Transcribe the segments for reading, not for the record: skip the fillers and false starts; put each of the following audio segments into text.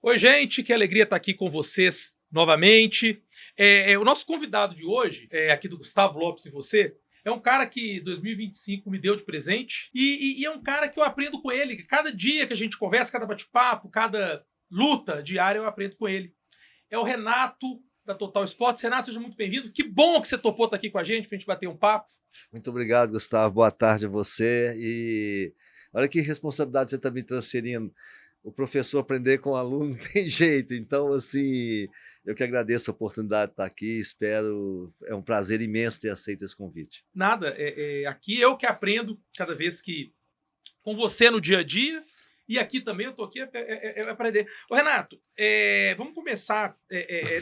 Oi, gente, que alegria estar aqui com vocês novamente. O nosso convidado de hoje, aqui do Gustavo Lopes e você, é um cara que 2025 me deu de presente e é um cara que eu aprendo com ele. Cada dia que a gente conversa, cada bate-papo, cada luta diária, eu aprendo com ele. É o Renato, da Total Esportes. Renato, seja muito bem-vindo. Que bom que você topou estar aqui com a gente pra gente bater um papo. Muito obrigado, Gustavo. Boa tarde a você. E olha que responsabilidade você está me transferindo. O professor aprender com o aluno não tem jeito. Então, assim, eu que agradeço a oportunidade de estar aqui. Espero. É um prazer imenso ter aceito esse convite. Nada, aqui eu que aprendo cada vez que com você no dia a dia. E aqui também, eu tô aqui para aprender. Ô, Renato, vamos começar.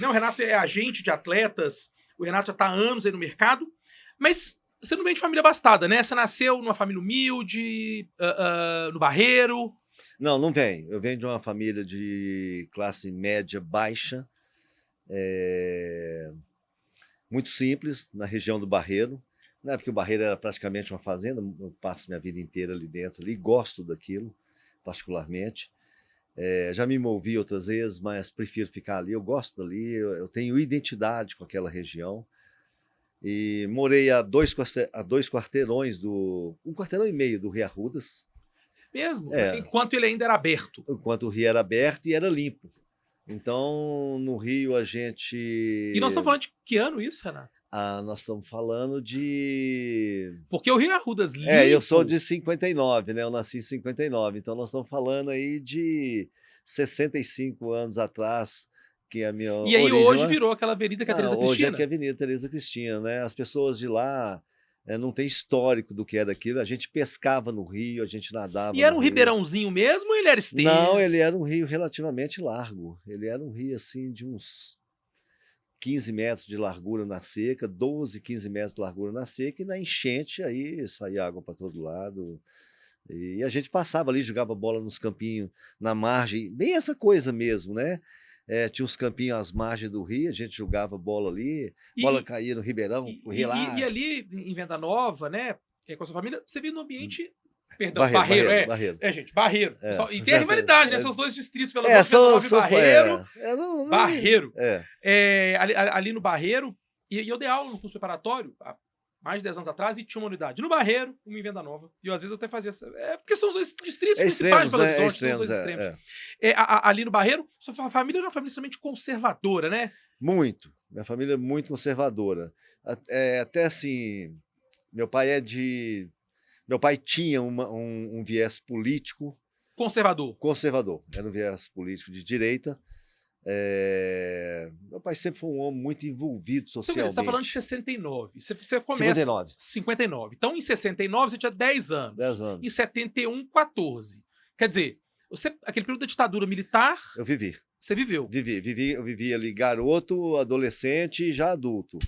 O Renato é agente de atletas, o Renato já está há anos aí no mercado, mas você não vem de família abastada, né? Você nasceu numa família humilde, no Barreiro. Não, não venho. Eu venho de uma família de classe média baixa, muito simples, na região do Barreiro. Não é porque o Barreiro era praticamente uma fazenda, eu passo minha vida inteira ali dentro, ali, gosto daquilo, particularmente. Já me movi outras vezes, mas prefiro ficar ali, eu gosto dali, eu tenho identidade com aquela região. E morei a dois quarteirões um quarteirão e meio do Rio Arrudas. Mesmo? Enquanto ele ainda era aberto. Enquanto o rio era aberto e era limpo. Então, no Rio, a gente... E nós estamos falando de que ano isso, Renato? Nós estamos falando de... Porque o Rio Arrudas limpo... eu sou de 59, né? Eu nasci em 59. Então, nós estamos falando aí de 65 anos atrás, que é a minha E aí origem, hoje virou aquela avenida que é a Teresa Cristina? Hoje é que é a Avenida Teresa Cristina, né? As pessoas de lá... não tem histórico do que era aquilo. A gente pescava no rio, a gente nadava. E era um ribeirãozinho mesmo ou ele era extenso? Não, ele era um rio relativamente largo. Ele era um rio assim de uns 15 metros de largura na seca, 12, 15 metros de largura na seca, e na enchente aí saía água para todo lado. E a gente passava ali, jogava bola nos campinhos, na margem, bem essa coisa mesmo, né? Tinha uns campinhos às margens do rio, a gente jogava bola ali, bola caía no Ribeirão, corria lá. E ali em Venda Nova, né, com a sua família, você vive no ambiente... Perdão, Barreiro. Gente, Barreiro. E tem a rivalidade, né? São os dois distritos, pelo menos, Venda Nova e Barreiro. Barreiro. Ali no Barreiro, e eu dei aula no curso preparatório, há mais de 10 anos atrás, e tinha uma unidade no Barreiro, uma em Venda Nova. E eu, às vezes, até fazia essa... porque são os dois distritos principais de Belo Horizonte, são os dois extremos. Ali no Barreiro, sua família era uma família extremamente conservadora, né? Muito. Minha família é muito conservadora. Até assim, meu pai tinha um viés político... Conservador. Era um viés político de direita. Meu pai sempre foi um homem muito envolvido socialmente. Você está falando de 69. Você começa... 59. Então, em 69, você tinha 10 anos. 10 anos. Em 71, 14. Quer dizer, aquele período da ditadura militar... Eu vivi. Você viveu? Eu vivi ali garoto, adolescente e já adulto.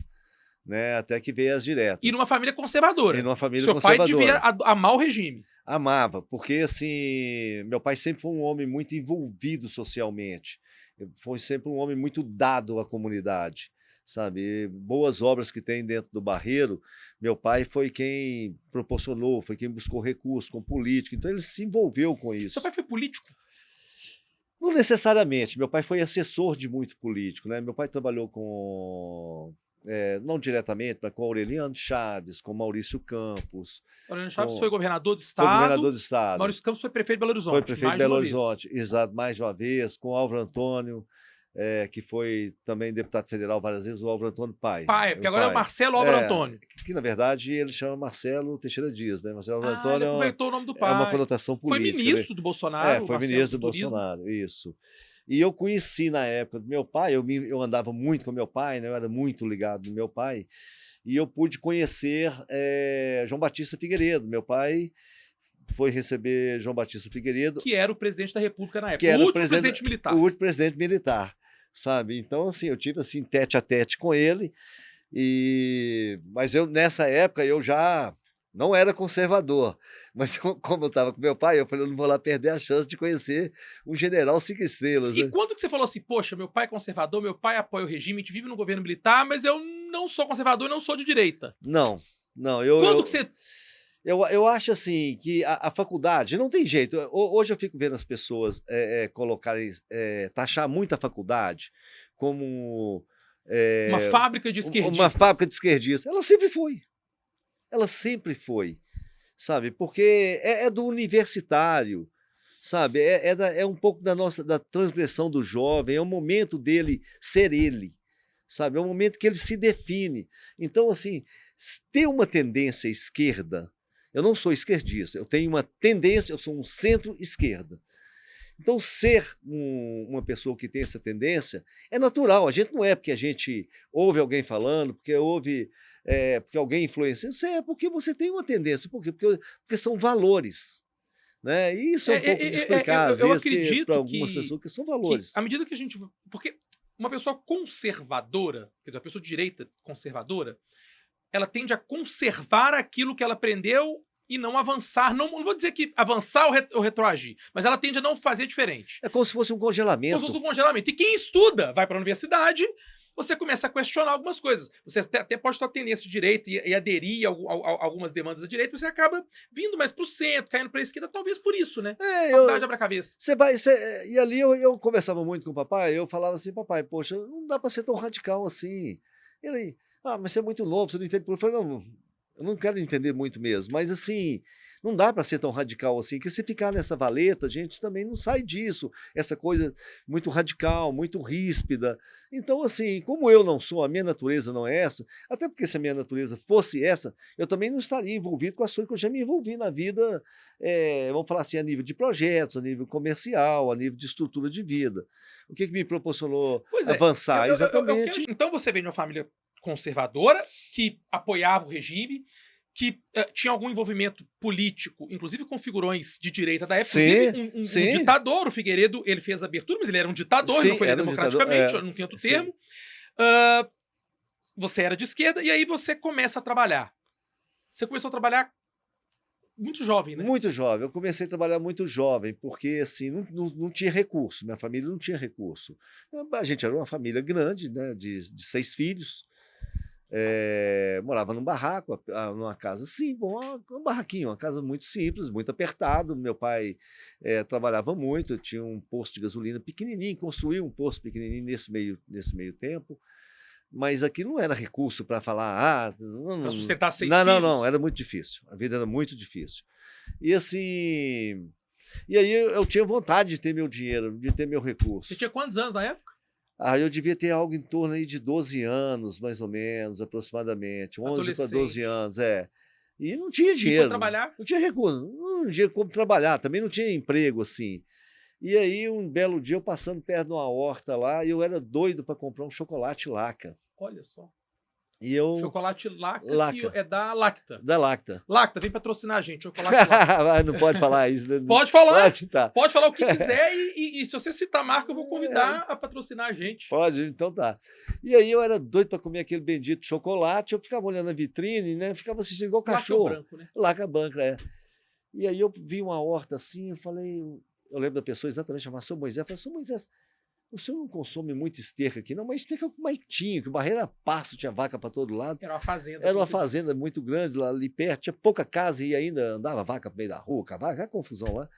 Né, até que veio as diretas. E numa família conservadora. Seu pai devia amar o regime. Amava, porque assim, meu pai sempre foi um homem muito envolvido socialmente. Foi sempre um homem muito dado à comunidade, sabe? Boas obras que tem dentro do Barreiro, meu pai foi quem proporcionou, foi quem buscou recursos com política, então ele se envolveu com isso. Seu pai foi político? Não necessariamente, meu pai foi assessor de muito político, né? Meu pai trabalhou com... não diretamente, mas com Aureliano Chaves, com Maurício Campos. Aureliano Chaves foi governador do Estado. Foi governador do Estado. Maurício Campos foi prefeito de Belo Horizonte. Foi prefeito de Belo Horizonte, exato, mais de uma vez. Com Álvaro Antônio, que foi também deputado federal várias vezes, o Álvaro Antônio Pai. Porque agora é o Marcelo Álvaro Antônio. Que na verdade ele chama Marcelo Teixeira Dias, né? Marcelo Álvaro Antônio ele aproveitou o nome do pai. É uma conotação política. Foi ministro do Bolsonaro. Foi ministro do Bolsonaro, isso. E eu conheci na época do meu pai, eu andava muito com meu pai, né? Eu era muito ligado no meu pai, e eu pude conhecer João Batista Figueiredo. Meu pai foi receber João Batista Figueiredo. Que era o presidente da República na época, o último presidente militar. O último presidente militar, sabe? Então, assim, eu tive assim, tete a tete com ele, mas nessa época eu já... não era conservador, mas como eu estava com meu pai, eu falei, eu não vou lá perder a chance de conhecer um general 5 estrelas. E quando que você falou assim, poxa, meu pai é conservador, meu pai apoia o regime, a gente vive no governo militar, mas eu não sou conservador e não sou de direita? Não. Quando que você Eu acho assim que a faculdade não tem jeito. Hoje eu fico vendo as pessoas colocarem, taxar muito a faculdade como uma fábrica de esquerdistas. Uma fábrica de esquerdistas. Ela sempre foi. Ela sempre foi, sabe? Porque é do universitário, sabe? É um pouco da transgressão do jovem, é o momento dele ser ele, sabe? É o momento que ele se define. Então, assim, ter uma tendência à esquerda, eu não sou esquerdista, eu tenho uma tendência, eu sou um centro-esquerda. Então, ser uma pessoa que tem essa tendência é natural. A gente não é porque a gente ouve alguém falando, porque porque alguém influencia. Isso é porque você tem uma tendência. Por quê? Porque são valores. Né? E isso é um pouco de explicar, às vezes, acredito para algumas pessoas que são valores. À medida que a gente... Porque uma pessoa conservadora, quer dizer, uma pessoa de direita conservadora, ela tende a conservar aquilo que ela aprendeu e não avançar. Não vou dizer que avançar ou retroagir, mas ela tende a não fazer diferente. É como se fosse um congelamento. Como se fosse um congelamento. E quem estuda, vai para a universidade, você começa a questionar algumas coisas. Você até pode ter tendência de direita e aderir a algumas demandas da direita, você acaba vindo mais para o centro, caindo para a esquerda, talvez por isso, né? Faculdade abre a cabeça. E ali eu conversava muito com o papai, eu falava assim, papai, poxa, não dá para ser tão radical assim. Ele, mas você é muito novo, você não entende. Eu falei, não, eu não quero entender muito mesmo, mas assim, não dá para ser tão radical assim, que se ficar nessa valeta, a gente também não sai disso, essa coisa muito radical, muito ríspida. Então, assim, como eu não sou, a minha natureza não é essa, até porque se a minha natureza fosse essa, eu também não estaria envolvido com as coisas que eu já me envolvi na vida, vamos falar assim, a nível de projetos, a nível comercial, a nível de estrutura de vida. O que me proporcionou avançar? Exatamente. Então você vem de uma família conservadora, que apoiava o regime, que tinha algum envolvimento político, inclusive com figurões de direita da época, inclusive um ditador, o Figueiredo, ele fez a abertura, mas ele era um ditador, ele não foi democraticamente, não tem outro termo. Você era de esquerda, e aí você começa a trabalhar. Você começou a trabalhar muito jovem, né? Muito jovem. Eu comecei a trabalhar muito jovem, porque assim, não tinha recurso, minha família não tinha recurso. A gente era uma família grande, né, de 6 filhos. Morava num barraco, numa casa um barraquinho, uma casa muito simples, muito apertado. Meu pai trabalhava muito, tinha um posto de gasolina pequenininho, construiu um posto pequenininho nesse meio tempo, mas aqui não era recurso para falar, para sustentar 6 filhos. Não, era muito difícil, a vida era muito difícil. E assim, e aí eu tinha vontade de ter meu dinheiro, de ter meu recurso. Você tinha quantos anos na época? Eu devia ter algo em torno aí de 12 anos, mais ou menos, aproximadamente. 11 para 12 anos, E não tinha dinheiro. E para trabalhar? Não tinha recurso, não tinha como trabalhar, também não tinha emprego, assim. E aí, um belo dia, eu passando perto de uma horta lá, e eu era doido para comprar um chocolate Laca. Olha só. Chocolate Laca. Que é da Lacta. Da Lacta. Lacta, vem patrocinar a gente, chocolate Lacta. Não pode falar isso. Né? Pode falar. Pode falar o que quiser e se você citar a marca, eu vou convidar a patrocinar a gente. Pode, então tá. E aí eu era doido para comer aquele bendito chocolate, eu ficava olhando a vitrine, né? Ficava assistindo igual cachorro. Laca branco, né? Laca branco, E aí eu vi uma horta assim, eu falei, eu lembro da pessoa exatamente, chamada São Moisés, eu falei, São Moisés, o senhor não consome muito esterco aqui, não, mas esterco mais tinha, que o barreiro era pasto, tinha vaca para todo lado. Era uma fazenda. Era uma fazenda muito grande lá ali perto, tinha pouca casa e ainda andava vaca no meio da rua, cavalo, a confusão lá.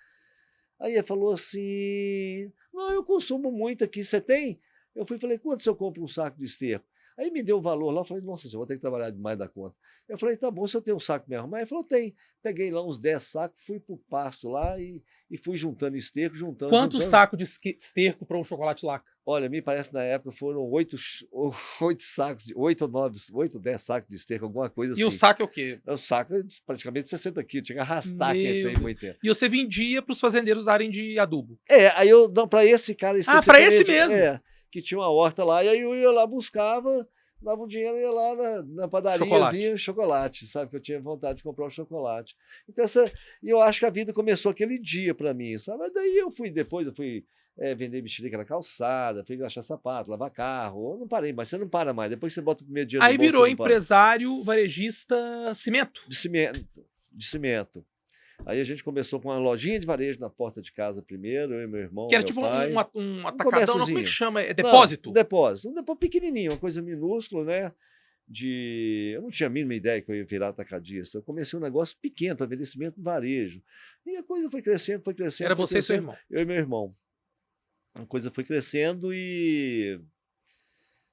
Aí ele falou assim, não, eu consumo muito aqui, você tem? Eu fui e falei, quanto se eu compro um saco de esterco? Aí me deu o valor lá, eu falei, nossa, eu vou ter que trabalhar demais da conta. Eu falei, tá bom, se eu tenho um saco mesmo. Mas ele falou, tem. Peguei lá uns 10 sacos, fui pro pasto lá e fui juntando esterco, juntando. Quantos sacos de esterco para um chocolate Laca? Olha, me parece na época foram 8 sacos, 8 ou 10 sacos de esterco, alguma coisa assim. E o saco é o quê? O saco é praticamente 60 quilos, tinha que arrastar quem tem muito tempo. E você vendia para os fazendeiros usarem de adubo? Aí eu, não, para esse cara especificamente. Para esse mesmo? Que tinha uma horta lá, e aí eu ia lá, buscava, dava um dinheiro e ia lá na padariazinha, chocolate, sabe? Que eu tinha vontade de comprar um chocolate. Então, eu acho que a vida começou aquele dia para mim, sabe? Mas daí depois eu fui vender mexerica na calçada, fui engraxar sapato, lavar carro, eu não parei, mas você não para mais, depois você bota o primeiro dia no bolso. Aí virou empresário varejista cimento. De cimento. Aí a gente começou com uma lojinha de varejo na porta de casa primeiro, eu e meu irmão. Que era meu tipo pai. um atacadão, como é que chama? É depósito? Um depósito pequenininho, uma coisa minúscula, né? Eu não tinha a mínima ideia que eu ia virar atacadista. Eu comecei um negócio pequeno, para abastecimento de varejo. E a coisa foi crescendo, foi crescendo. Era você e seu irmão? Eu e meu irmão. A coisa foi crescendo e,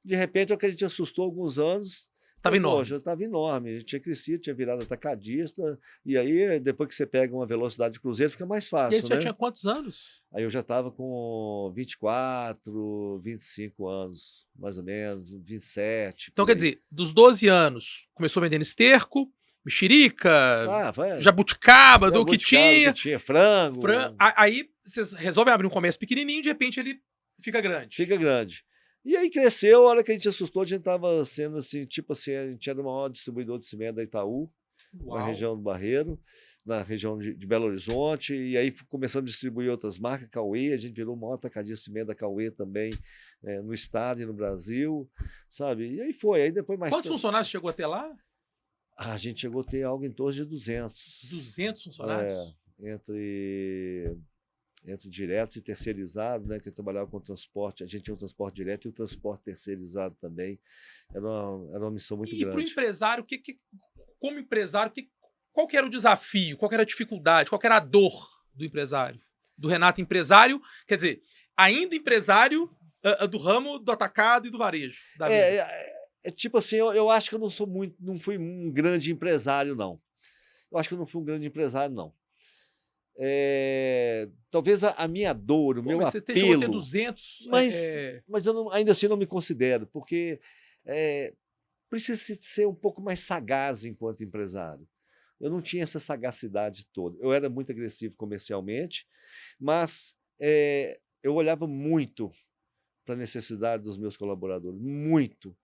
de repente, o que a gente assustou alguns anos. Estava enorme. Já estava enorme. A gente tinha crescido, tinha virado atacadista. E aí, depois que você pega uma velocidade de cruzeiro, fica mais fácil. E aí, você já tinha quantos anos? Aí eu já estava com 24, 25 anos, mais ou menos, 27. Então, quer dizer, dos 12 anos, começou vendendo esterco, mexerica, jabuticaba, do que tinha. Frango. Aí vocês resolvem abrir um comércio pequenininho, de repente ele fica grande. Fica grande. E aí cresceu, a hora que a gente assustou, a gente estava sendo assim, tipo assim, a gente era o maior distribuidor de cimento da Itaú, na região do Barreiro, na região de Belo Horizonte, e aí começamos a distribuir outras marcas, Cauê, a gente virou o maior atacadista de cimento da Cauê também, no estado e no Brasil, sabe? E aí foi, aí depois mais... Quantos funcionários chegou até lá? A gente chegou a ter algo em torno de 200. 200 funcionários? Entre diretos e terceirizados, né, que trabalhava com transporte. A gente tinha o transporte direto e o transporte terceirizado também. Era uma missão muito grande. E para o empresário, como empresário, qual que era o desafio? Qual que era a dificuldade? Qual que era a dor do empresário? Do Renato empresário, quer dizer, ainda empresário do ramo do atacado e do varejo. Tipo assim, eu acho que eu não fui um grande empresário, não. Eu acho que eu não fui um grande empresário, não. Talvez a minha dor, o meu apelo... Você chegou a ter 200... Mas eu ainda assim não me considero, porque precisa ser um pouco mais sagaz enquanto empresário. Eu não tinha essa sagacidade toda. Eu era muito agressivo comercialmente, mas eu olhava muito para a necessidade dos meus colaboradores, muito.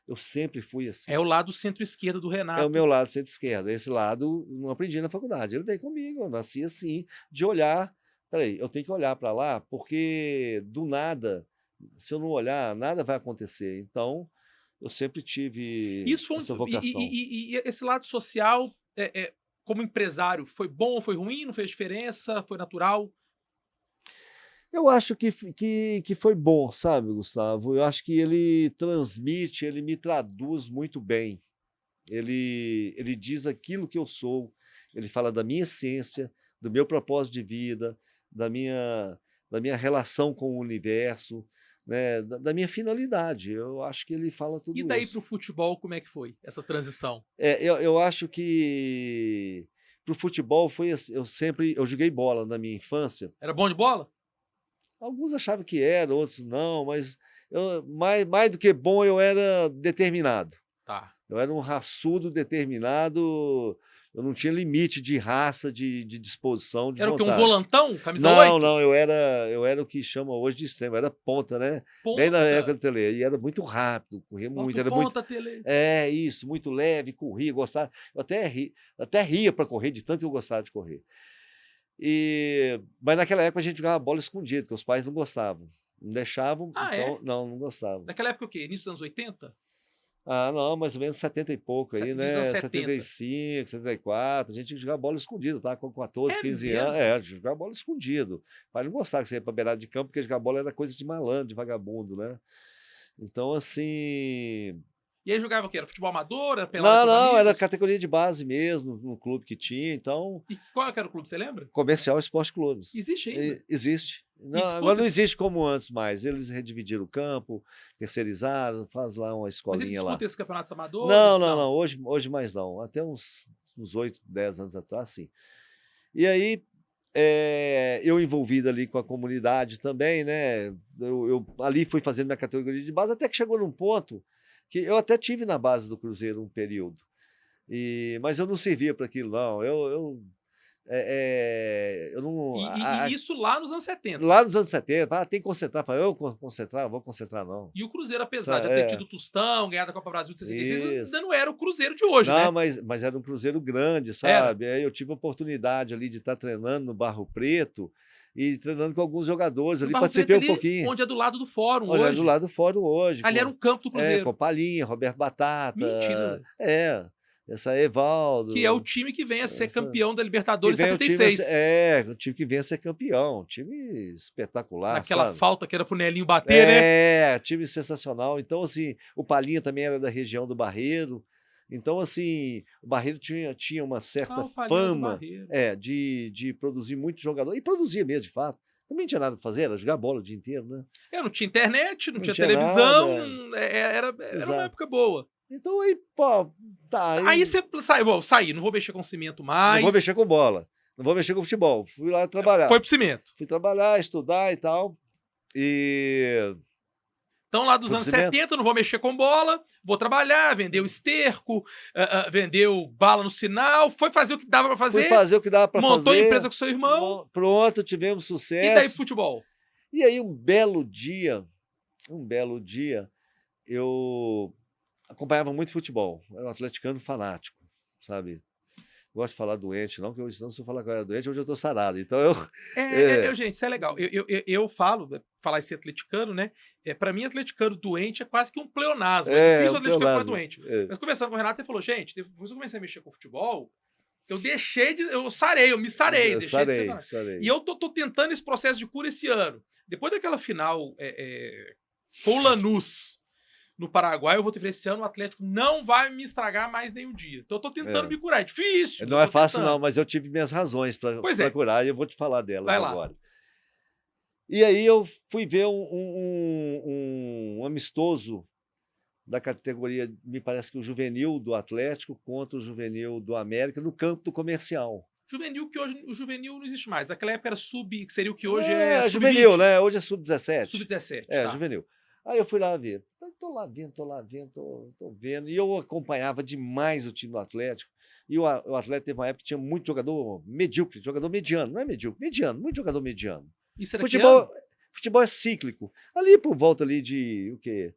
Eu sempre fui assim. É o lado centro-esquerda do Renato. É o meu lado centro-esquerda. Esse lado não aprendi na faculdade. Ele veio comigo, eu nasci assim, de olhar. Peraí, eu tenho que olhar para lá, porque do nada, se eu não olhar, nada vai acontecer. Então, eu sempre tive essa vocação. E esse lado social, como empresário, foi bom ou foi ruim? Não fez diferença? Foi natural? Eu acho que foi bom, sabe, Gustavo? Eu acho que ele transmite, ele me traduz muito bem. Ele diz aquilo que eu sou, ele fala da minha essência, do meu propósito de vida, da minha relação com o universo, né, da minha finalidade. Eu acho que ele fala tudo isso. E daí para o futebol, como é que foi essa transição? Eu acho que para o futebol foi assim, eu joguei bola na minha infância. Era bom de bola? Alguns achavam que era, outros não, mas mais do que bom, eu era determinado. Tá. Eu era um raçudo determinado, eu não tinha limite de raça, de disposição, de vontade. Era o quê? Um volantão? Camisa 8? Não, eu era o que chama hoje de extremo, eu era ponta, né? Ponta. Bem na época do Tele, e era muito rápido, corria muito. Era ponta, muito, Tele. Isso, muito leve, corria, gostava, eu até ria para correr, de tanto que eu gostava de correr. Mas naquela época a gente jogava bola escondida, porque os pais não gostavam. Não deixavam, então não gostavam. Naquela época o quê? Início dos anos 80? Não, mais ou menos 70 e pouco aí, né? 75, 74, a gente jogava bola escondida, tá? Com 14, 15 anos. A gente jogava bola escondido. O pai não gostava que você ia pra beirada de campo, porque jogar bola era coisa de malandro, de vagabundo, né? Então, assim... E aí jogava o quê? Era futebol amador? Era pelada não, era categoria de base mesmo, no clube que tinha, então... E qual era o clube, você lembra? Comercial Esporte Clubes. Existe ainda? Existe. Agora não existe como antes mais. Eles redividiram o campo, terceirizaram, faz lá uma escolinha lá. Mas eles disputam esses campeonatos amadores? Não. Hoje mais não. Até uns 8, 10 anos atrás, sim. E aí, eu envolvido ali com a comunidade também, né? Eu ali fui fazendo minha categoria de base, até que chegou num ponto que eu até tive na base do Cruzeiro um período, mas eu não servia para aquilo, não. Eu não... E isso lá nos anos 70? Lá nos anos 70, tem que concentrar. Eu concentrar? Vou concentrar, não. E o Cruzeiro, apesar de ter tido Tostão, ganhado a Copa Brasil de 66, ainda não era o Cruzeiro de hoje, né? Não, mas era um Cruzeiro grande, sabe? Aí eu tive a oportunidade ali de estar treinando no Barro Preto, e treinando com alguns jogadores ali, participei um pouquinho. Onde é do lado do Fórum hoje. Onde é do lado do Fórum hoje. Ali era um campo do Cruzeiro. Com Palinha, Roberto Batata. Mentira. Essa Evaldo. Que é o time que vem a ser campeão da Libertadores em 76. O time que vem a ser campeão. Um time espetacular. Naquela falta que era pro Nelinho bater, né? Time sensacional. Então, assim, o Palinha também era da região do Barreiro. Então, assim, o Barreiro tinha uma certa fama de produzir muito jogador. E produzia mesmo, de fato. Também não tinha nada pra fazer, era jogar bola o dia inteiro, né? Não tinha internet, não tinha televisão. Era uma época boa. Então aí, pô, tá. Aí você saí, não vou mexer com cimento mais. Não vou mexer com bola. Não vou mexer com futebol. Fui lá trabalhar. Foi pro cimento. Fui trabalhar, estudar e tal. Então, lá dos anos 70, não vou mexer com bola, vou trabalhar, vender o esterco, vender o bala no sinal, foi fazer o que dava pra fazer. Foi fazer o que dava pra fazer. Montou a empresa com seu irmão. Pronto, tivemos sucesso. E daí futebol? E aí, um belo dia, eu acompanhava muito futebol. Eu era um atleticano fanático, sabe? Gosto de falar doente, não, porque hoje, se eu falar que eu era doente, hoje eu tô sarado. Então gente, isso é legal. Eu falar esse atleticano, né? Pra mim, atleticano doente é quase que um pleonasmo. É difícil o atleticano ficar doente. Mas conversando com o Renato, ele falou, gente, depois eu comecei a mexer com futebol, eu me sarei. Sarei. E eu tô tentando esse processo de cura esse ano. Depois daquela final com o Lanús, no Paraguai, eu vou ter que esse ano o Atlético não vai me estragar mais nenhum dia. Então eu tô tentando me curar. É difícil. Não é fácil não, mas eu tive minhas razões para curar e eu vou te falar delas agora. E aí eu fui ver um amistoso da categoria, me parece que o juvenil do Atlético contra o juvenil do América no campo do Comercial. Juvenil, que hoje o juvenil não existe mais. Naquela época era que seria o que hoje é juvenil, né? Hoje é sub-17. Sub-17. Juvenil. Aí eu fui lá ver. Tô lá vendo. E eu acompanhava demais o time do Atlético. E o Atlético teve uma época que tinha muito jogador medíocre, jogador mediano. Não é medíocre, mediano, muito jogador mediano. Isso era futebol é cíclico. Ali por volta ali de o quê?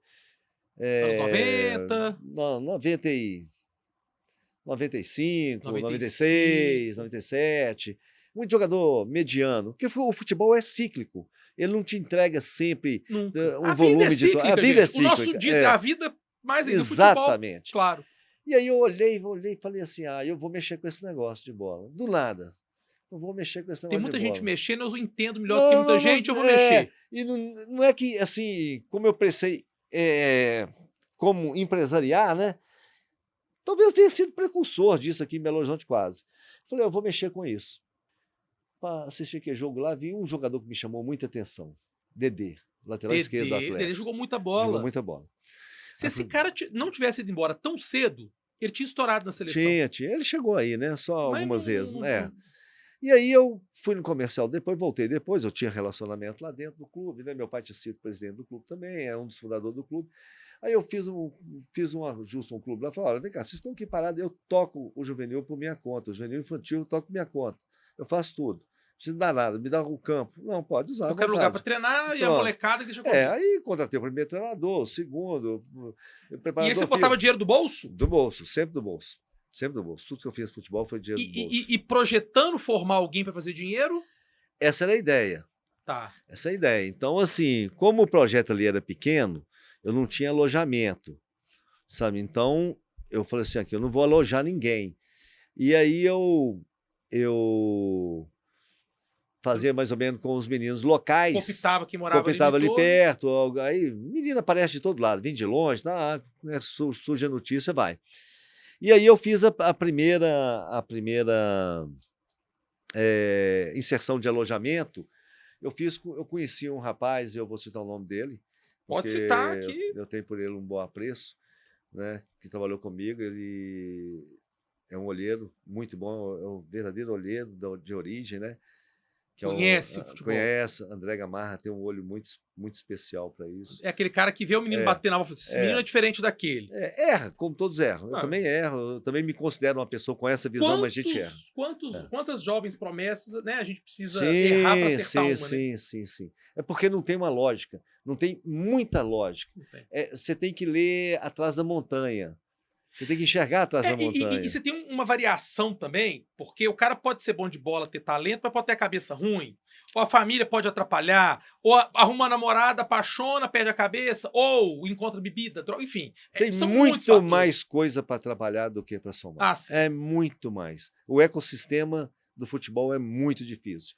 Anos 90. Não, 95, 96, 97. Muito jogador mediano. Porque o futebol é cíclico. Ele não te entrega sempre um volume de... A vida é cíclica. O nosso dia é a vida mais ainda do exatamente. Futebol, claro. E aí eu olhei e falei assim, eu vou mexer com esse negócio de bola. Do nada. Eu vou mexer com esse negócio de bola. Tem muita gente mexendo, eu entendo melhor do que muita gente, eu vou mexer. E não é que, assim, como eu pensei como empresariar, né? Talvez eu tenha sido precursor disso aqui em Belo Horizonte quase. Falei, eu vou mexer com isso. Para assistir aquele jogo lá, vi um jogador que me chamou muita atenção. Dedê, lateral esquerdo do Atlético. Dedê jogou muita bola. Se esse cara não tivesse ido embora tão cedo, ele tinha estourado na seleção. Tinha. Ele chegou aí, né? Só algumas vezes. E aí eu fui no Comercial, voltei depois, eu tinha relacionamento lá dentro do clube, né? Meu pai tinha sido presidente do clube também, é um dos fundadores do clube. Aí eu fiz um ajuste no clube lá, falei, olha, vem cá, vocês estão aqui parados, eu toco o juvenil por minha conta, o juvenil infantil eu toco por minha conta, eu faço tudo. Não precisa dar nada, me dá o campo. Não, pode usar. Eu quero lugar para treinar e a molecada deixa comigo. Aí contratei o primeiro treinador, o segundo. E aí você botava dinheiro do bolso? Do bolso, sempre do bolso. Sempre do bolso. Tudo que eu fiz no futebol foi dinheiro do bolso. E projetando formar alguém para fazer dinheiro? Essa era a ideia. Tá. Essa é a ideia. Então, assim, como o projeto ali era pequeno, eu não tinha alojamento, sabe? Então, eu falei assim, aqui, eu não vou alojar ninguém. E aí eu fazia mais ou menos com os meninos locais. Cooptava ali perto. Aí, menina aparece de todo lado, vem de longe, tá, né, surge a notícia, vai. E aí eu fiz a primeira inserção de alojamento. Eu conheci um rapaz, eu vou citar o nome dele. Pode citar aqui. Eu tenho por ele um bom apreço, né, que trabalhou comigo. Ele é um olheiro muito bom, é um verdadeiro olheiro de origem, né? Conhece o futebol. Conhece, André Gamarra tem um olho muito, muito especial para isso. É aquele cara que vê o menino bater na bola e fala, esse menino é diferente daquele. Erra, como todos erram. Eu também erro, eu também me considero uma pessoa com essa visão, mas a gente erra. Quantas jovens promessas, né? A gente precisa errar para acertar uma, Sim. É porque não tem uma lógica, não tem muita lógica. Você tem que ler Atrás da Montanha. Você tem que enxergar atrás da montanha. E você tem uma variação também, porque o cara pode ser bom de bola, ter talento, mas pode ter a cabeça ruim. Ou a família pode atrapalhar, ou arruma uma namorada, apaixona, perde a cabeça, ou encontra bebida, droga, enfim. Tem muito mais coisa para atrapalhar do que para somar. É muito mais. O ecossistema do futebol é muito difícil.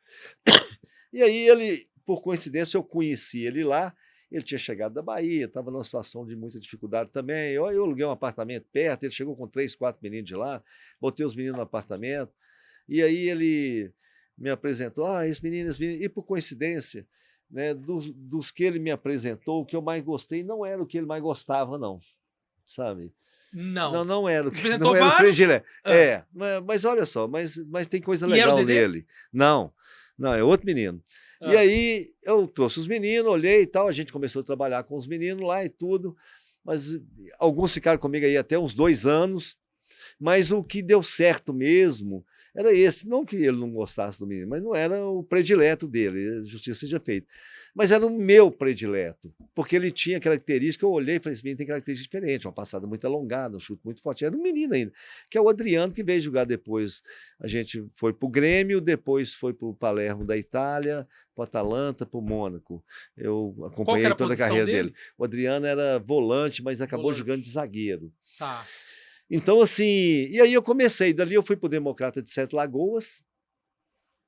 E aí ele, por coincidência, eu conheci ele lá. Ele tinha chegado da Bahia, estava numa situação de muita dificuldade também. Eu aluguei um apartamento perto, ele chegou com 3, 4 meninos de lá, botei os meninos no apartamento, e aí ele me apresentou, esse menino, e por coincidência, né, dos que ele me apresentou, o que eu mais gostei não era o que ele mais gostava, não, sabe? Não era o que não era o predileto. Mas olha só, mas tem coisa legal nele. Não, é outro menino. E aí eu trouxe os meninos, olhei e tal, a gente começou a trabalhar com os meninos lá e tudo, mas alguns ficaram comigo aí até uns 2 anos, mas o que deu certo mesmo era esse, não que ele não gostasse do menino, mas não era o predileto dele, justiça seja feita, mas era o meu predileto, porque ele tinha característica, eu olhei e falei, esse menino tem característica diferente, uma passada muito alongada, um chute muito forte, era um menino ainda, que é o Adriano, que veio jogar depois, a gente foi para o Grêmio, depois foi para o Palermo da Itália, para o Atalanta, para o Mônaco, eu acompanhei toda a carreira dele. O Adriano era volante, mas acabou jogando de zagueiro. Tá. Então, assim, e aí eu comecei, dali eu fui para o Democrata de Sete Lagoas,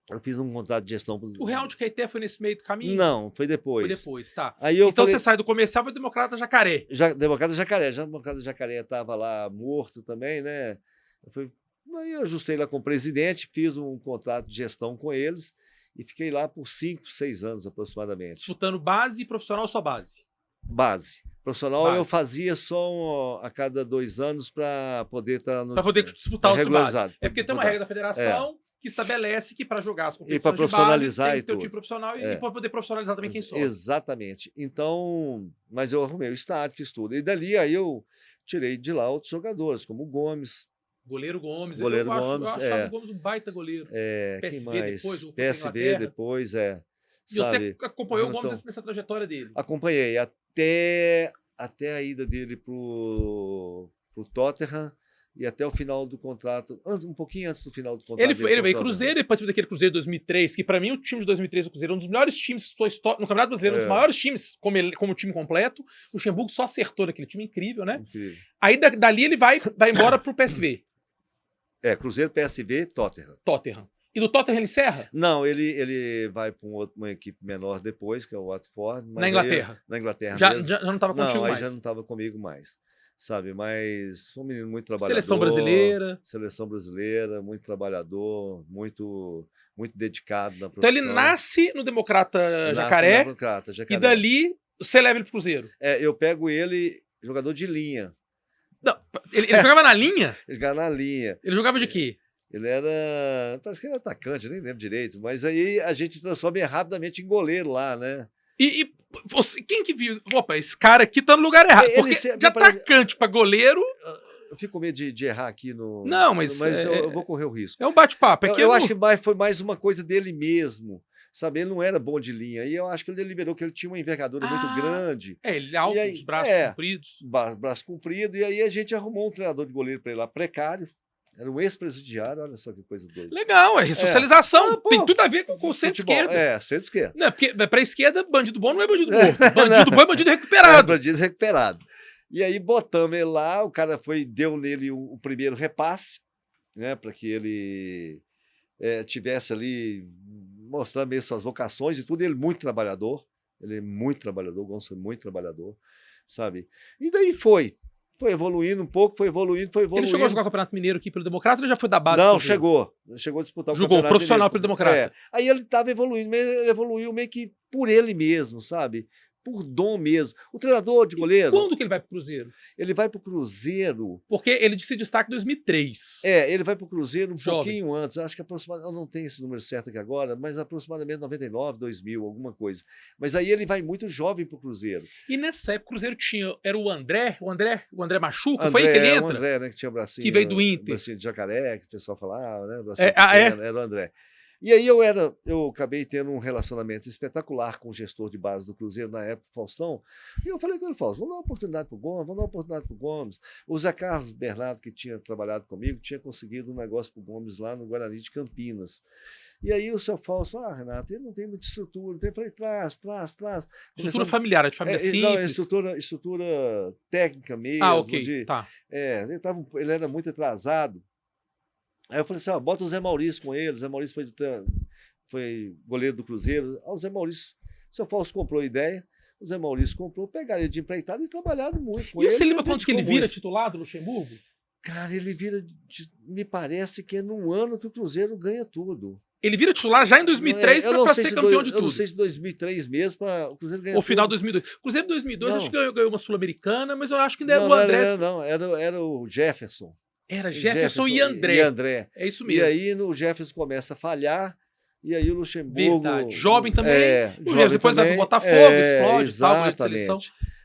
eu fiz um contrato de gestão. O Real de Caeté foi nesse meio do caminho? Não, foi depois. Foi depois, tá. Aí então você sai do comercial para o Democrata Jacaré. Democrata Jacaré, já o Democrata Jacaré estava lá morto também, né? Aí eu ajustei lá com o presidente, fiz um contrato de gestão com eles e fiquei lá por 5, 6 anos aproximadamente. Disputando base e profissional, só base? Base. Profissional eu fazia só a cada 2 anos para poder estar no. Para poder disputar os de base. É porque tem uma regra da federação que estabelece que para jogar as competições e para profissionalizar de base, tem que ter o time profissional e para poder profissionalizar também quem sobra. Exatamente. Então, mas eu arrumei o estádio, fiz tudo. E dali aí eu tirei de lá outros jogadores, como o Gomes. Goleiro Gomes. Eu achava o Gomes um baita goleiro. PSV depois. PSV depois, E você acompanhou o Gomes nessa trajetória dele? Acompanhei até a ida dele pro Tottenham e até o final do contrato, um pouquinho antes do final do contrato. Ele veio Cruzeiro, ele participou daquele Cruzeiro de 2003, que para mim o time de 2003 do Cruzeiro é um dos melhores times no Campeonato Brasileiro, um dos maiores times como time completo. O Luxemburgo só acertou naquele time, incrível, né? Incrível. Aí dali ele vai embora pro PSV. Cruzeiro, PSV, Tottenham. E do Tottenham ele encerra? Não, ele vai para uma equipe menor depois, que é o Watford. Na Inglaterra? Na Inglaterra já não estava contigo mais? Não, aí já não estava comigo mais, sabe? Mas foi um menino muito trabalhador. Seleção brasileira, muito trabalhador, muito dedicado na profissão. Então ele nasce no Democrata Jacaré, e dali você leva ele pro Cruzeiro? Eu pego ele, jogador de linha. Não, ele jogava na linha? Ele jogava na linha. Ele jogava de quê? Ele parece que era atacante, nem lembro direito, mas aí a gente transforma rapidamente em goleiro lá, né? E você, quem que viu? Opa, esse cara aqui tá no lugar errado. Porque de atacante pra goleiro... Eu fico com medo de errar aqui no... Não, mas eu vou correr o risco. É um bate-papo. Eu acho que foi mais uma coisa dele mesmo. Sabe, ele não era bom de linha. E eu acho que ele deliberou que ele tinha uma envergadura muito grande. Ele é alto, os braços compridos. Braço comprido. E aí a gente arrumou um treinador de goleiro para ele lá, precário. Era um ex-presidiário, olha só que coisa doida. Legal, é ressocialização. Tem tudo a ver com o centro-esquerda. Centro-esquerda. Não, porque pra esquerda, bandido bom não é bandido morto. Bandido bom é bandido recuperado. Bandido recuperado. E aí botamos ele lá, o cara deu nele o primeiro repasse, né, para que ele tivesse ali, mostrando mesmo suas vocações e tudo. Ele é muito trabalhador, o Gonçalo foi muito trabalhador, sabe? E daí foi evoluindo um pouco, foi evoluindo. Ele chegou a jogar o Campeonato Mineiro aqui pelo Democrata ou já foi da base? Não, chegou a disputar o Campeonato Jogou profissional Mineiro. pelo Democrata. Aí ele estava evoluindo, ele evoluiu meio que por ele mesmo, sabe? Por dom mesmo. O treinador de goleiro... E quando que ele vai pro Cruzeiro? Ele vai pro Cruzeiro... Porque ele se destaca em 2003. Ele vai pro Cruzeiro pouquinho antes. Acho que aproximadamente... Eu não tenho esse número certo aqui agora, mas aproximadamente 99, 2000, alguma coisa. Mas aí ele vai muito jovem pro Cruzeiro. E nessa época o Cruzeiro era o André Machuca? Foi aí que ele entra? O André, né, que tinha o bracinho... Que veio do Inter. Bracinho de jacaré, que o pessoal falava, né? Bracinho pequeno, era o André. E aí eu acabei tendo um relacionamento espetacular com o gestor de base do Cruzeiro, na época, Faustão, e eu falei com ele, Fausto, vamos dar uma oportunidade para o Gomes, vamos dar uma oportunidade para o Gomes. O Zé Carlos Bernardo, que tinha trabalhado comigo, tinha conseguido um negócio para o Gomes lá no Guarani de Campinas. E aí o seu Fausto falou, Renato, ele não tem muita estrutura. Então eu falei, traz. Estrutura familiar, de família simples? Não, estrutura técnica mesmo. Ok, tá. Ele era muito atrasado. Aí eu falei assim, bota o Zé Maurício com ele. O Zé Maurício foi goleiro do Cruzeiro. O Zé Maurício, o seu Fausto comprou a ideia. O Zé Maurício comprou, pegaram ele de empreitado e trabalharam muito com ele. E você lembra quando que ele vira titular do Luxemburgo? Cara, ele vira, me parece que é num ano que o Cruzeiro ganha tudo. Ele vira titular já em 2003 para ser campeão de tudo. Eu não sei se 2003 mesmo, para o Cruzeiro ganhar tudo. Ou final de 2002. O Cruzeiro em 2002 acho que ganhou uma Sul-Americana, mas eu acho que ainda era o André. Não, era o Jefferson. Era Jefferson e André. É isso mesmo. E aí o Jefferson começa a falhar, e aí o Luxemburgo... Verdade. Jovem também. O Jefferson depois vai pro Botafogo, explode, tal, de seleção.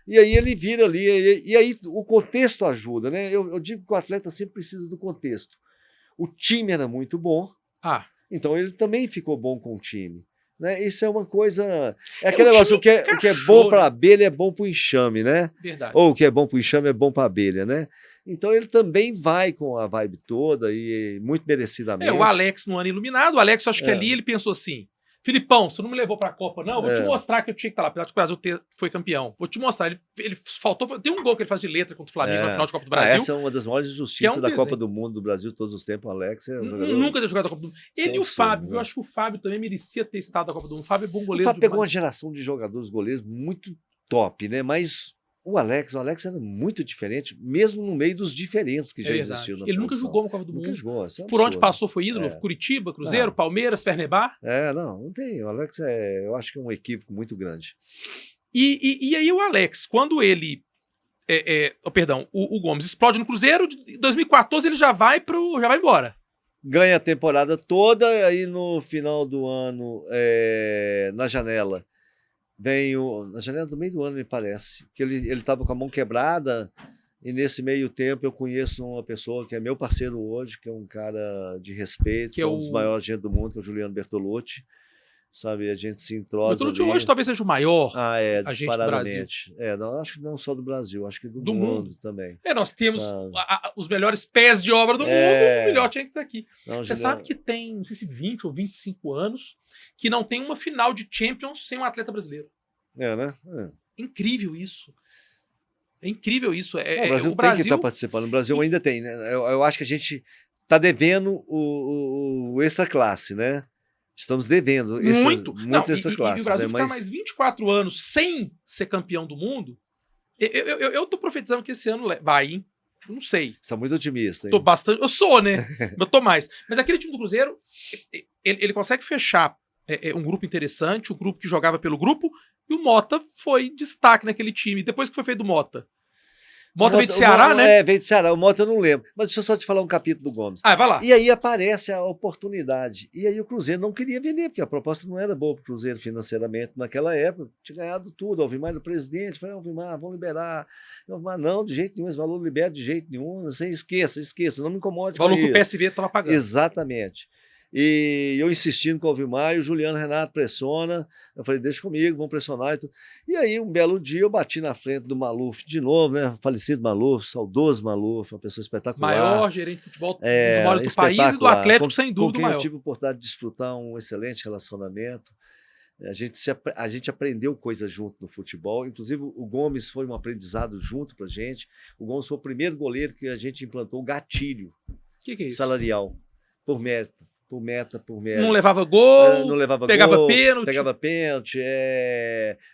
E aí ele vira ali, e aí o contexto ajuda, né? Eu digo que o atleta sempre precisa do contexto. O time era muito bom. Então ele também ficou bom com o time. Né? Isso é uma coisa... É aquele negócio, o que é bom para a abelha é bom para o enxame, né? Verdade. Ou o que é bom para o enxame é bom para a abelha, né? Então ele também vai com a vibe toda e muito merecidamente. O Alex no ano iluminado, o Alex, acho que ali ele pensou assim, Filipão, você não me levou pra Copa, não? Vou te mostrar que eu tinha que estar lá. Apesar de que o Brasil foi campeão. Vou te mostrar. Ele faltou... Tem um gol que ele faz de letra contra o Flamengo na final de Copa do Brasil. Essa é uma das maiores injustiças da Copa do Mundo do Brasil todos os tempos. O Alex nunca ter jogado a Copa do Mundo. Ele e o Fábio. Eu acho que o Fábio também merecia ter estado na Copa do Mundo. O Fábio é bom goleiro. O Fábio pegou uma geração de jogadores goleiros muito top, né? Mas... O Alex era muito diferente, mesmo no meio dos diferentes que já existiam na Ele nunca jogou no Copa do Mundo. Nunca jogou. Por onde passou foi ídolo? Curitiba, Cruzeiro, Palmeiras, Fernebar? Não tem. O Alex eu acho que é um equívoco muito grande. E aí o Alex, quando ele... o Gomes explode no Cruzeiro, em 2014 ele já vai embora. Ganha a temporada toda, aí no final do ano, na janela, na janela do meio do ano, me parece, que ele estava com a mão quebrada, e nesse meio tempo eu conheço uma pessoa que é meu parceiro hoje, que é um cara de respeito, que é um dos maiores agentes do mundo, que é o Juliano Bertolucci, sabe, a gente se entrosa. Bertolucci hoje talvez seja o maior agente do Brasil. Não, acho que não só do Brasil, acho que do mundo também. Nós temos os melhores pés de obra do mundo, o melhor tinha que estar aqui. Você sabe que tem, não sei se 20 ou 25 anos, que não tem uma final de Champions sem um atleta brasileiro. Né? Incrível isso. É incrível isso. O Brasil tem que estar participando. O Brasil ainda tem, né? Eu acho que a gente está devendo o extra classe, né? Estamos devendo muito extra classe. E o Brasil ficar mais 24 anos sem ser campeão do mundo, eu tô profetizando que esse ano vai, hein? Eu não sei. Você tá muito otimista, hein? Tô bastante. Eu sou, né? Eu tô mais. Mas aquele time do Cruzeiro, ele consegue fechar um grupo interessante, um grupo que jogava pelo grupo, e o Mota foi destaque naquele time. Depois que foi feito do Mota? Mota veio do Ceará, né? Veio do Ceará. O Mota eu não lembro. Mas deixa eu só te falar um capítulo do Gomes. Vai lá. E aí aparece a oportunidade. E aí o Cruzeiro não queria vender, porque a proposta não era boa para o Cruzeiro financeiramente naquela época. Tinha ganhado tudo. Alvimar era o presidente. Falei, Alvimar, vamos liberar. Alvimar, não, de jeito nenhum. Esse valor libera de jeito nenhum. Você esqueça. Não me incomode. O valor que o PSV estava pagando. Exatamente. E eu insistindo com o Alvimar, e o Juliano Renato pressiona. Eu falei, deixa comigo, vamos pressionar. E aí, um belo dia, eu bati na frente do Maluf de novo, né? Falecido Maluf, saudoso Maluf, uma pessoa espetacular. Maior gerente de futebol dos maiores do país e do Atlético, sem dúvida, com quem eu tive a oportunidade de desfrutar um excelente relacionamento. A gente aprendeu coisas junto no futebol. Inclusive, o Gomes foi um aprendizado junto pra gente. O Gomes foi o primeiro goleiro que a gente implantou o gatilho que é isso? Salarial, por meta. Por meta. Não levava gol, pegava pênalti,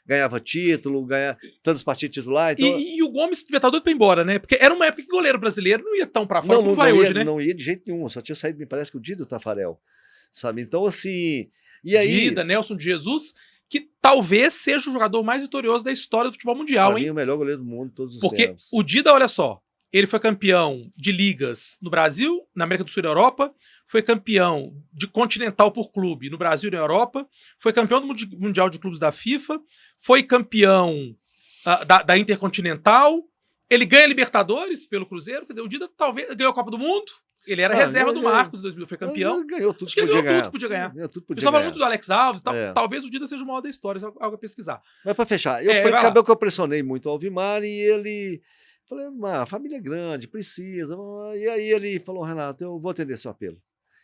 ganhava título, ganhava tantas partidas titulares. Então... E o Gomes devia estar doido para ir embora, né? Porque era uma época que o goleiro brasileiro não ia tão para fora como vai hoje, né? Não ia de jeito nenhum, só tinha saído, me parece que o Dido Tafarel, sabe? Então, assim... E aí... Dida, Nelson de Jesus, que talvez seja o jogador mais vitorioso da história do futebol mundial, pra mim, o melhor goleiro do mundo todos os Porque tempos. O Dida, olha só, ele foi campeão de ligas no Brasil, na América do Sul e na Europa, foi campeão de continental por clube no Brasil e na Europa, foi campeão do Mundial de Clubes da FIFA, foi campeão da Intercontinental, ele ganha Libertadores pelo Cruzeiro, quer dizer, o Dida talvez ganhou a Copa do Mundo, Ele era reserva do Marcos em 2000, foi campeão. Ele ganhou tudo. Acho que ele ganhou tudo que podia ganhar. O pessoal fala muito do Alex Alves e tal. Talvez o Dida seja o maior da história, algo a pesquisar. Mas para fechar, acabou que eu pressionei muito o Alvimar e ele... Falei, a família é grande, precisa. E aí ele falou, Renato, eu vou atender seu apelo.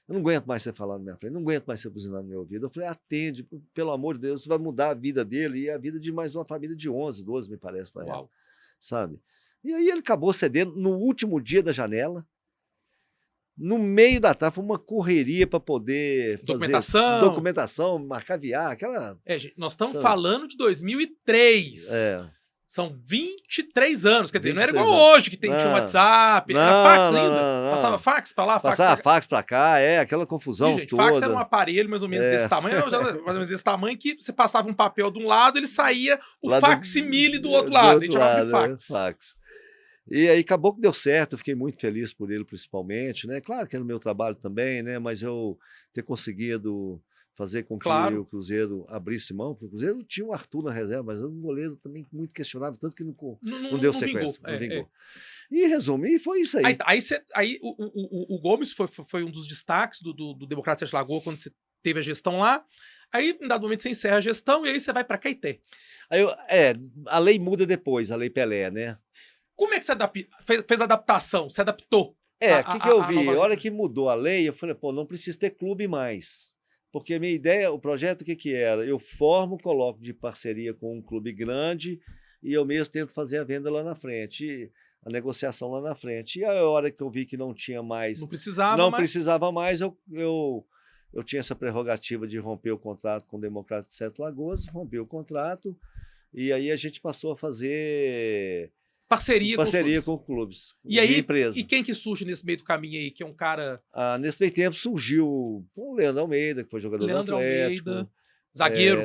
Eu não aguento mais você falar na minha frente, não aguento mais você buzinar no meu ouvido. Eu falei, atende, pelo amor de Deus, isso vai mudar a vida dele e a vida de mais uma família de 11, 12, me parece, na época, sabe? E aí ele acabou cedendo no último dia da janela, no meio da tarde, foi uma correria para poder fazer documentação, marcar viagem, aquela... gente, nós estamos falando de 2003. São 23 anos, quer dizer, não era igual hoje, que tinha WhatsApp, era fax ainda. Passava fax pra lá, fax pra cá, aquela confusão gente, toda. Fax era um aparelho mais ou menos desse tamanho, mais ou menos desse tamanho, que você passava um papel de um lado, ele saía o facsimile do outro lado, a gente chamava de fax. E aí acabou que deu certo, eu fiquei muito feliz por ele, principalmente, né? Claro que era o meu trabalho também, né? Mas eu ter conseguido fazer com que o Cruzeiro abrisse mão, porque o Cruzeiro tinha o Arthur na reserva, mas um goleiro também muito questionável, tanto que não deu sequência, não vingou. E resume, foi isso aí. Aí o Gomes foi um dos destaques do Democrata de Lagoa quando você teve a gestão lá. Aí, em dado momento, você encerra a gestão e aí você vai para Caeté. Aí a lei muda depois, a Lei Pelé, né? Como é que você fez a adaptação? Se adaptou? O que eu vi? A hora que mudou a lei, eu falei, não precisa ter clube mais. Porque a minha ideia, o projeto, o que era? Eu coloco de parceria com um clube grande e eu mesmo tento fazer a venda lá na frente, a negociação lá na frente. E a hora que eu vi que não tinha mais... Não precisava mais, eu tinha essa prerrogativa de romper o contrato com o Democrata de Sete Lagoas, rompi o contrato e aí a gente passou a fazer... Parceria com clubes. E aí, empresa. E quem que surge nesse meio do caminho aí, que é um cara... nesse meio tempo surgiu o Leandro Almeida, que foi jogador do Atlético. Almeida,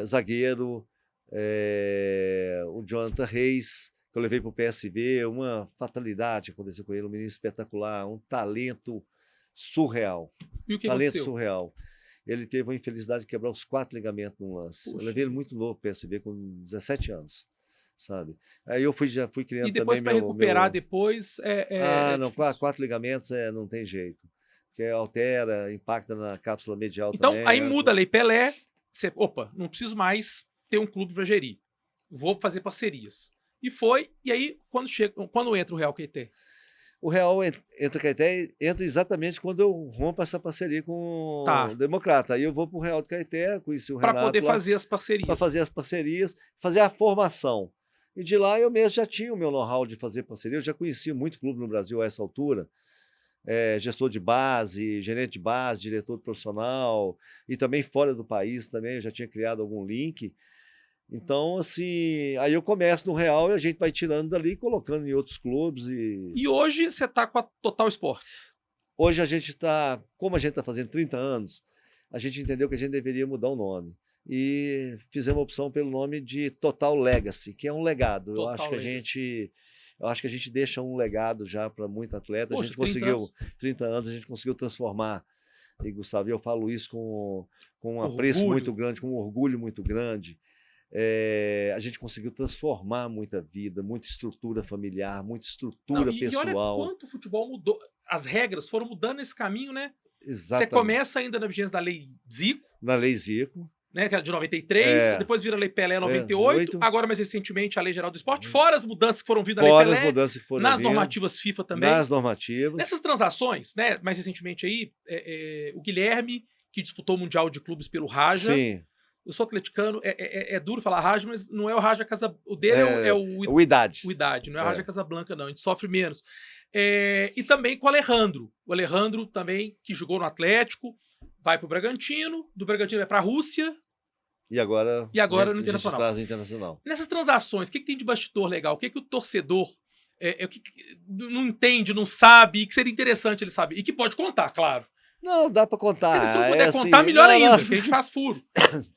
zagueiro. O Jonathan Reis, que eu levei para o PSV, uma fatalidade aconteceu com ele, um menino espetacular, um talento surreal. E o que aconteceu? Surreal. Ele teve a infelicidade de quebrar os 4 ligamentos num lance. Puxa. Eu levei ele muito novo para o PSV, com 17 anos. Sabe? Aí eu já fui criando também. E depois para recuperar depois não, 4 ligamentos não tem jeito. Porque altera, impacta na cápsula medial então, também. Aí muda a Lei Pelé, não preciso mais ter um clube para gerir. Vou fazer parcerias. E aí quando entra o Real Caeté? O Real entra exatamente quando eu rompo essa parceria com o Democrata. Aí eu vou para o Real de Caeté, conheci o Renato. Para poder fazer as parcerias. Para fazer as parcerias, fazer a formação. E de lá eu mesmo já tinha o meu know-how de fazer parceria. Eu já conhecia muito clube no Brasil a essa altura. Gestor de base, gerente de base, diretor profissional. E também fora do país também eu já tinha criado algum link. Então, assim, aí eu começo no Real e a gente vai tirando dali e colocando em outros clubes. E hoje você está com a Total Esportes? Hoje a gente está, como a gente está fazendo 30 anos, a gente entendeu que a gente deveria mudar o nome. E fizemos a opção pelo nome de Total Legacy, que é um legado. Eu acho que a gente deixa um legado já para muito atleta. Poxa, a gente conseguiu, 30 anos, a gente conseguiu transformar. E, Gustavo, eu falo isso com um apreço muito grande, com um orgulho muito grande. A gente conseguiu transformar muita vida, muita estrutura familiar, muita estrutura pessoal. E olha quanto o futebol mudou. As regras foram mudando nesse caminho, né? Exatamente. Você começa ainda na vigência da Lei Zico. Na Lei Zico. Né, que é de 93, depois vira a Lei Pelé 98, agora mais recentemente a Lei Geral do Esporte, fora as mudanças que foram vindo da Lei Pelé, nas normativas FIFA também. Nas normativas. Nessas transações, né, mais recentemente aí, o Guilherme, que disputou o Mundial de Clubes pelo Raja. Sim. Eu sou atleticano, é duro falar Raja, mas não é o Raja Casablanca. O dele é o Idade. O Idade, não é o Raja Casablanca, não. A gente sofre menos. E também com o Alejandro. O Alejandro também, que jogou no Atlético, vai para o Bragantino, do Bragantino vai para a Rússia. E agora no Internacional. Traz o Internacional. Nessas transações, o que tem de bastidor legal? O que o torcedor não entende, não sabe, e que seria interessante ele saber? E que pode contar, claro. Não, dá para contar. Se não puder contar, melhor ainda, porque a gente faz furo.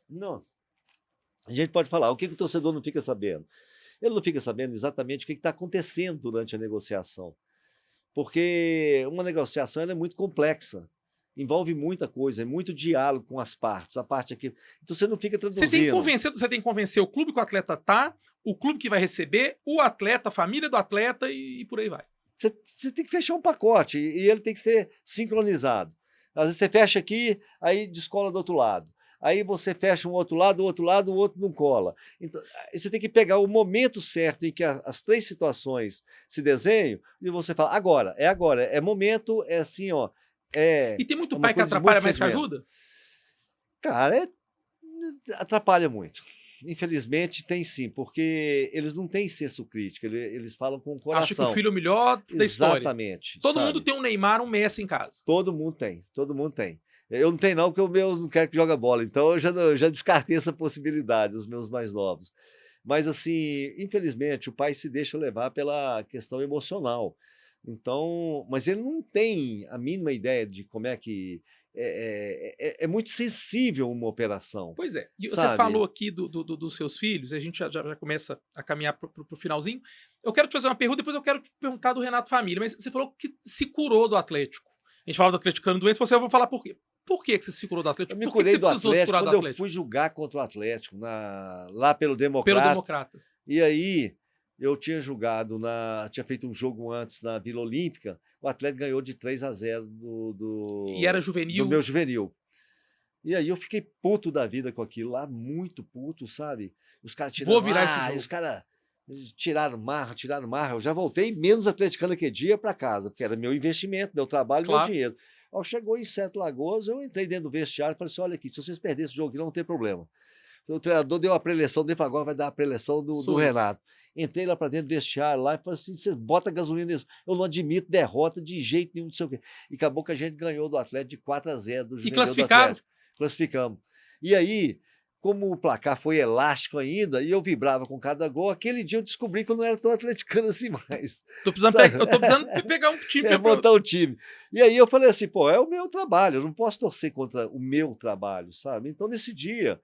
Não. A gente pode falar. O que o torcedor não fica sabendo? Ele não fica sabendo exatamente o que está acontecendo durante a negociação. Porque uma negociação é muito complexa. Envolve muita coisa, é muito diálogo com as partes. A parte aqui. Então você não fica traduzindo. Você tem que convencer o clube que o atleta tá, o clube que vai receber, o atleta, a família do atleta e por aí vai. você tem que fechar um pacote e ele tem que ser sincronizado. Às vezes você fecha aqui, aí descola do outro lado. Aí você fecha um outro lado, o outro não cola. Então, você tem que pegar o momento certo em que as 3 situações se desenham e você fala, agora, é momento, é assim, ó. E tem muito pai que atrapalha mais que ajuda? Cara, atrapalha muito. Infelizmente tem sim, porque eles não têm senso crítico, eles falam com o coração. Acho que o filho é o melhor da história. Exatamente. Todo mundo tem um Neymar, um Messi em casa. Todo mundo tem. Eu não tenho não, porque o meu não quer que joga bola, então eu já descartei essa possibilidade, os meus mais novos. Mas assim, infelizmente, o pai se deixa levar pela questão emocional. Então, mas ele não tem a mínima ideia de como é que... É muito sensível uma operação. Pois é. E você falou aqui dos seus filhos, a gente já começa a caminhar para o finalzinho. Eu quero te fazer uma pergunta, depois eu quero te perguntar do Renato Família, mas você falou que se curou do Atlético. A gente falava do atleticano doente, você vai falar por quê. Por que você se curou do Atlético? Eu me curei do Atlético quando eu fui jogar contra o Atlético, lá pelo Democrata. Pelo Democrata. E aí, eu tinha jogado, tinha feito um jogo antes na Vila Olímpica, o Atlético ganhou de 3-0 E era juvenil? Do meu juvenil. E aí eu fiquei puto da vida com aquilo lá, muito puto, sabe? Os caras tiraram Vou virar esse jogo. Os caras tiraram marra. Eu já voltei menos atleticano aquele dia para casa, porque era meu investimento, meu trabalho, claro. Meu dinheiro. Ao chegou em Sete Lagoas, eu entrei dentro do vestiário e falei assim, olha aqui, se vocês perderem esse jogo aqui, não tem problema. O treinador deu a preleção, agora vai dar a preleção do Renato. Entrei lá para dentro do vestiário lá e falei assim, você bota gasolina nisso. Eu não admito derrota de jeito nenhum, não sei o quê. E acabou que a gente ganhou do Atlético de 4-0 do Juvenil. E classificaram? Classificamos. E aí, como o placar foi elástico ainda, e eu vibrava com cada gol, aquele dia eu descobri que eu não era tão atleticano assim mais. Eu tô precisando pegar um time. Montar um time. E aí eu falei assim, pô, é o meu trabalho, eu não posso torcer contra o meu trabalho, sabe? Então, nesse dia,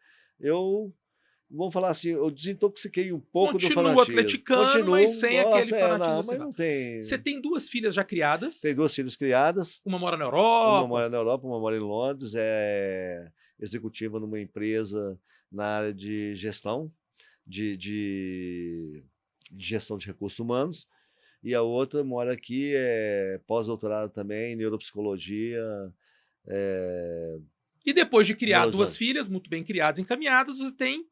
vamos falar assim, eu desintoxiquei um pouco do fanatismo. Continua atleticano, mas sem aquele fanatismo. Mas não tem... Você tem 2 filhas já criadas? Tem 2 filhas criadas. Uma mora na Europa. Uma mora na Europa, uma mora em Londres, é executiva numa empresa na área de gestão, de gestão de recursos humanos. E a outra mora aqui, é pós-doutorado também, em neuropsicologia. E depois de criar 2 filhas, muito bem criadas, encaminhadas, você tem...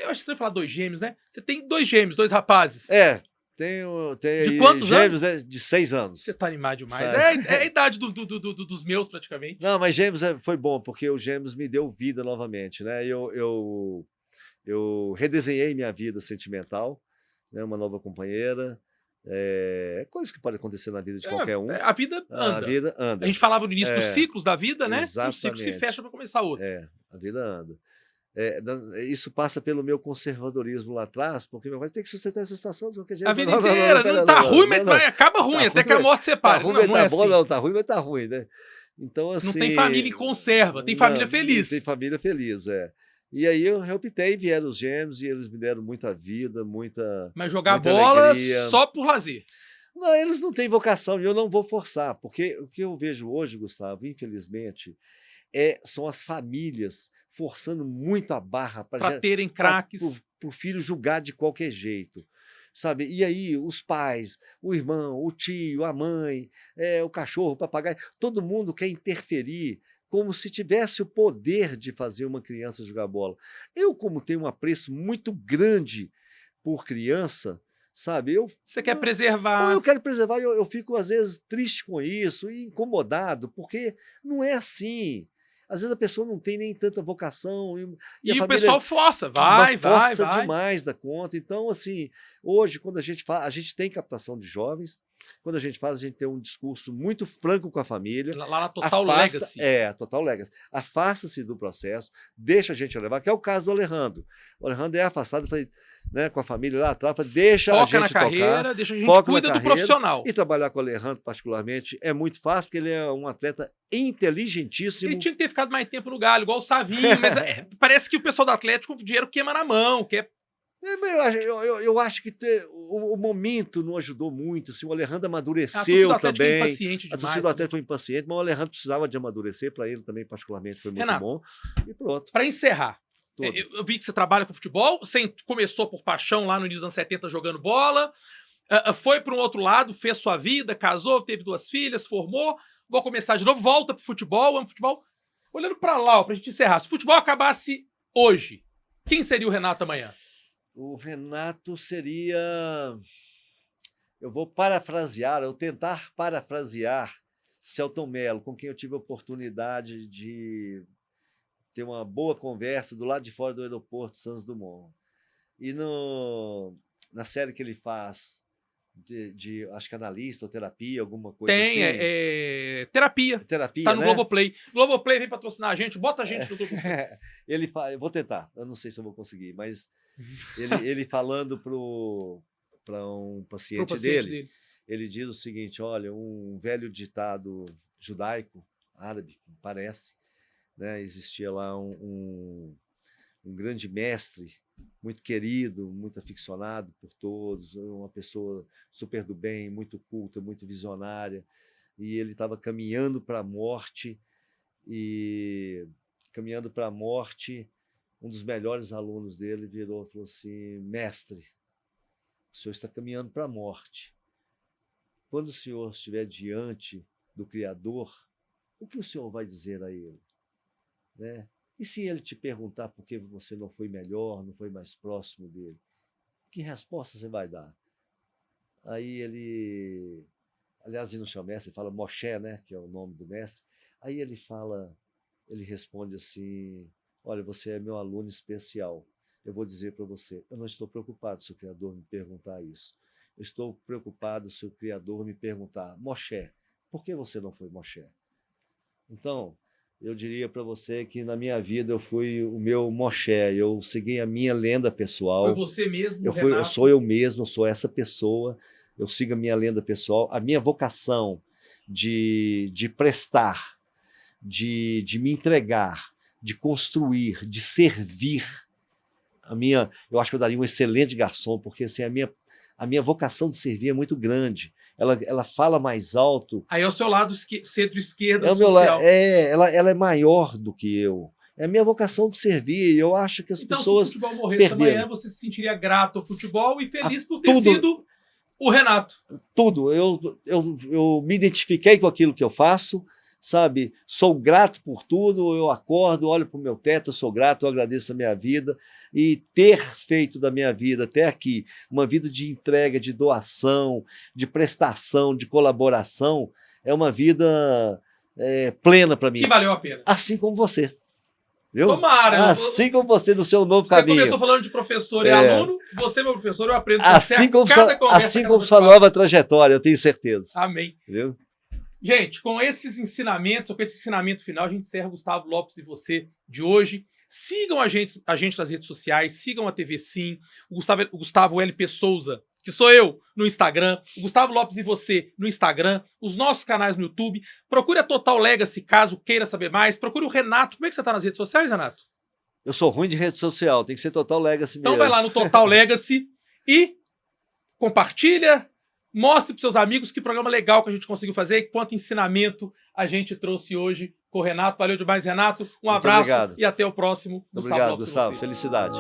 Eu acho que você vai falar 2 gêmeos, né? Você tem 2 gêmeos, 2 rapazes. Tem de quantos gêmeos anos? De 6 anos. Você tá animado demais. É a idade dos meus, praticamente. Não, mas gêmeos foi bom, porque o gêmeos me deu vida novamente, né? Eu redesenhei minha vida sentimental, né? Uma nova companheira. Coisa que pode acontecer na vida de qualquer um. A vida anda. A vida anda. A gente falava no início dos ciclos da vida, né? Exatamente. Um ciclo se fecha para começar outro. A vida anda. Isso passa pelo meu conservadorismo lá atrás, porque meu pai tem que sustentar essa situação de qualquer jeito. A vida inteira, não tá ruim, mas acaba ruim, até que a morte separa. Tá ruim, mas tá bom, não, tá ruim, mas tá ruim, né? Então, assim... Não tem família em conserva, tem família feliz. Tem família feliz, E aí eu optei, vieram os gêmeos e eles me deram muita vida, muita... Mas jogar bola alegria. Só por lazer. Não, eles não têm vocação e eu não vou forçar, porque o que eu vejo hoje, Gustavo, infelizmente, são as famílias forçando muito a barra para terem craques. Para o filho julgar de qualquer jeito, sabe? E aí os pais, o irmão, o tio, a mãe, o cachorro, o papagaio, todo mundo quer interferir como se tivesse o poder de fazer uma criança jogar bola. Eu, como tenho um apreço muito grande por criança, sabe? Você quer preservar. Eu quero preservar, eu fico às vezes triste com isso e incomodado, porque não é assim. Às vezes a pessoa não tem nem tanta vocação. E o pessoal força, vai. Força demais da conta. Então, assim, hoje, quando a gente fala, a gente tem captação de jovens, quando a gente faz, a gente tem um discurso muito franco com a família. Lá na Total Legacy. Total Legacy. Afasta-se do processo, deixa a gente levar, que é o caso do Alejandro. O Alejandro é afastado, né, com a família lá atrás, deixa a gente tocar. Foca na carreira, deixa a gente cuida do profissional. E trabalhar com o Alejandro, particularmente, é muito fácil, porque ele é um atleta inteligentíssimo. Ele tinha que ter ficado mais tempo no Galho, igual o Savinho, mas parece que o pessoal do Atlético, o dinheiro queima na mão, quer... Eu acho que o momento não ajudou muito. Assim, o Alejandro amadureceu também. A torcida do Atlético foi impaciente, mas o Alejandro precisava de amadurecer. Para ele também, particularmente, foi muito Renato, bom. E pronto. Para encerrar, eu vi que você trabalha com futebol. Você começou por paixão lá no início dos anos 70 jogando bola. foi para um outro lado, fez sua vida, casou, teve 2 filhas, formou, vou começar de novo, volta pro futebol, amo futebol. Olhando para lá, ó, pra gente encerrar, se o futebol acabasse hoje, quem seria o Renato amanhã? O Renato seria... Eu vou parafrasear, eu tentar parafrasear Selton Mello, com quem eu tive a oportunidade de ter uma boa conversa do lado de fora do aeroporto Santos Dumont. E na série que ele faz acho que analista ou terapia, alguma coisa assim. Tem, terapia. Terapia, tá no, né? Globoplay. Globoplay vem patrocinar a gente, bota a gente no Globoplay. Eu vou tentar, eu não sei se eu vou conseguir, mas ele falando para um paciente dele, ele diz o seguinte, olha, um velho ditado judaico, árabe, parece, né? Existia lá um grande mestre, muito querido, muito aficionado por todos, uma pessoa super do bem, muito culta, muito visionária, e ele estava caminhando para a morte, um dos melhores alunos dele virou e falou assim, mestre, o senhor está caminhando para a morte. Quando o senhor estiver diante do Criador, o que o senhor vai dizer a ele? Né? E se ele te perguntar por que você não foi melhor, não foi mais próximo dele, que resposta você vai dar? Aí ele, aliás, ele não chama mestre, ele fala Moshe, né, que é o nome do mestre. Aí ele responde assim, olha, você é meu aluno especial. Eu vou dizer para você, eu não estou preocupado se o Criador me perguntar isso. Eu estou preocupado se o Criador me perguntar, Moshe, por que você não foi Moshe? Então, eu diria para você que na minha vida eu fui o meu Moshe, eu segui a minha lenda pessoal. Foi você mesmo, eu sou eu mesmo, eu sou essa pessoa, eu sigo a minha lenda pessoal, a minha vocação de prestar, de me entregar, de construir, de servir. Eu acho que eu daria um excelente garçom, porque assim, a minha vocação de servir é muito grande. Ela fala mais alto. Aí é o seu lado centro-esquerda social. Ela é maior do que eu. É a minha vocação de servir. Eu acho que as pessoas se o futebol morresse amanhã, você se sentiria grato ao futebol e feliz por ter sido o Renato. Tudo. Eu me identifiquei com aquilo que eu faço, sabe? Sou grato por tudo. Eu acordo, olho para o meu teto, eu sou grato, eu agradeço a minha vida. E ter feito da minha vida até aqui uma vida de entrega, de doação, de prestação, de colaboração, é uma vida plena para mim. Que valeu a pena. Assim como você. Viu? Tomara. Assim como você no seu novo caminho. Você começou falando de professor e aluno, você, meu professor, eu aprendo assim como sua nova trajetória, eu tenho certeza. Amém. Viu? Gente, com esses ensinamentos, ou com esse ensinamento final, a gente encerra o Gustavo Lopes e você de hoje. Sigam a gente nas redes sociais, sigam a TV Sim, o Gustavo LP Souza, que sou eu, no Instagram, o Gustavo Lopes e você no Instagram, os nossos canais no YouTube. Procure a Total Legacy, caso queira saber mais. Procure o Renato. Como é que você está nas redes sociais, Renato? Eu sou ruim de rede social, tem que ser Total Legacy mesmo. Então vai lá no Total Legacy e compartilha, mostre para seus amigos que programa legal que a gente conseguiu fazer e quanto ensinamento a gente trouxe hoje com o Renato. Valeu demais, Renato. Um abraço e até o próximo. Muito obrigado, Gustavo. Felicidade.